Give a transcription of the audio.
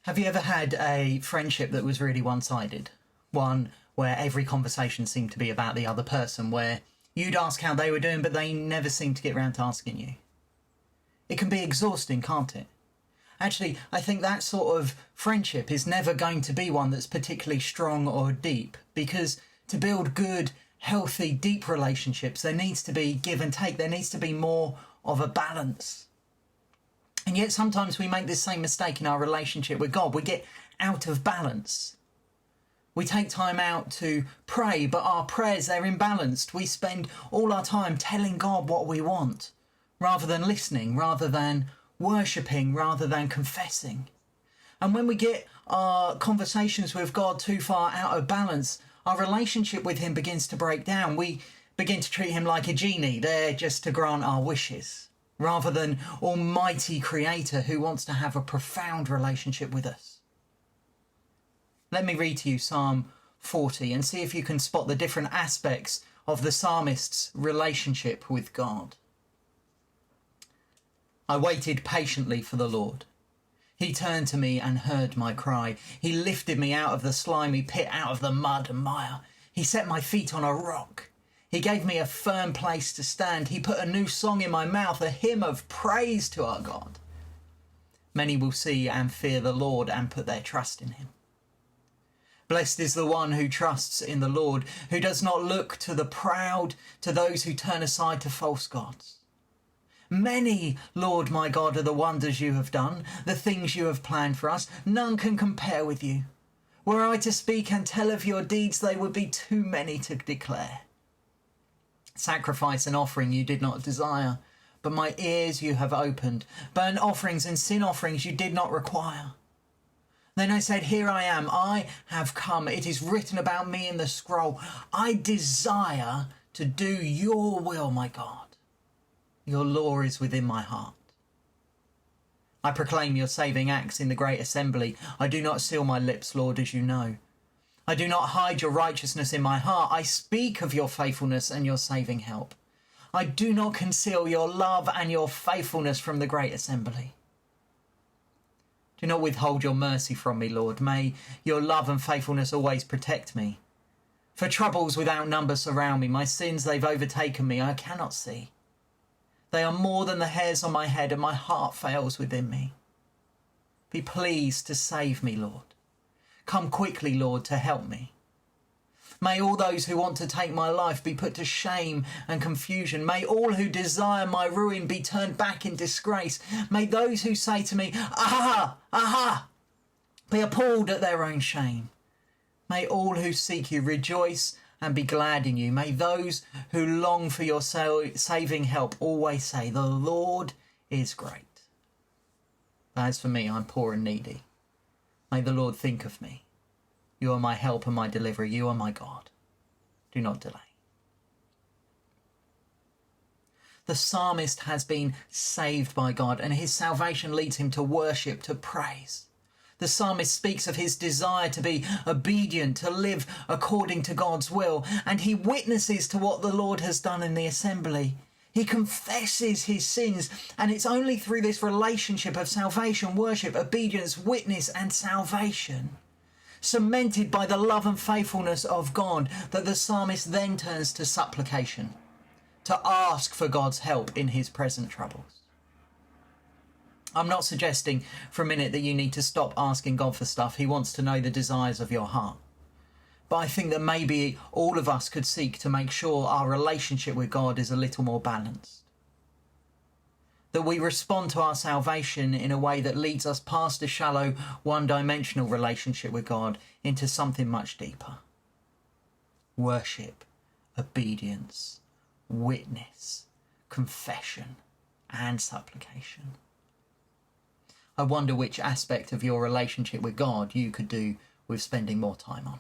Have you ever had a friendship that was really one-sided? One where every conversation seemed to be about the other person, where you'd ask how they were doing, but they never seemed to get round to asking you. It can be exhausting, can't it? Actually, I think that sort of friendship is never going to be one that's particularly strong or deep, because to build good, healthy, deep relationships, there needs to be give and take. There needs to be more of a balance. And yet sometimes we make this same mistake in our relationship with God. We get out of balance. We take time out to pray, but our prayers, they're imbalanced. We spend all our time telling God what we want, rather than listening, rather than worshipping, rather than confessing. And when we get our conversations with God too far out of balance, our relationship with him begins to break down. We begin to treat him like a genie, there just to grant our wishes, rather than Almighty Creator who wants to have a profound relationship with us. Let me read to you Psalm 40 and see if you can spot the different aspects of the psalmist's relationship with God. I waited patiently for the Lord. He turned to me and heard my cry. He lifted me out of the slimy pit, out of the mud and mire. He set my feet on a rock. He gave me a firm place to stand. He put a new song in my mouth, a hymn of praise to our God. Many will see and fear the Lord and put their trust in him. Blessed is the one who trusts in the Lord, who does not look to the proud, to those who turn aside to false gods. Many, Lord my God, are the wonders you have done, the things you have planned for us. None can compare with you. Were I to speak and tell of your deeds, they would be too many to declare. Sacrifice and offering you did not desire, but my ears you have opened. Burnt offerings and sin offerings you did not require. Then I said, here I am, I have come. It is written about me in the scroll. I desire to do your will, my God. Your law is within my heart. I proclaim your saving acts in the great assembly. I do not seal my lips, Lord, as you know. I do not hide your righteousness in my heart. I speak of your faithfulness and your saving help. I do not conceal your love and your faithfulness from the great assembly. Do not withhold your mercy from me, Lord. May your love and faithfulness always protect me. For troubles without number surround me. My sins, they've overtaken me. I cannot see. They are more than the hairs on my head, and my heart fails within me. Be pleased to save me, Lord. Come quickly, Lord, to help me. May all those who want to take my life be put to shame and confusion. May all who desire my ruin be turned back in disgrace. May those who say to me, aha, aha, be appalled at their own shame. May all who seek you rejoice and be glad in you. May those who long for your saving help always say, the Lord is great. As for me, I'm poor and needy. May the Lord think of me. You are my help and my deliverer. You are my God. Do not delay. The psalmist has been saved by God, and his salvation leads him to worship, to praise. The psalmist speaks of his desire to be obedient, to live according to God's will, and he witnesses to what the Lord has done in the assembly. He confesses his sins, and it's only through this relationship of salvation, worship, obedience, witness and salvation, cemented by the love and faithfulness of God, that the psalmist then turns to supplication, to ask for God's help in his present troubles. I'm not suggesting for a minute that you need to stop asking God for stuff. He wants to know the desires of your heart. But I think that maybe all of us could seek to make sure our relationship with God is a little more balanced. That we respond to our salvation in a way that leads us past a shallow, one-dimensional relationship with God into something much deeper. Worship, obedience, witness, confession, and supplication. I wonder which aspect of your relationship with God you could do with spending more time on.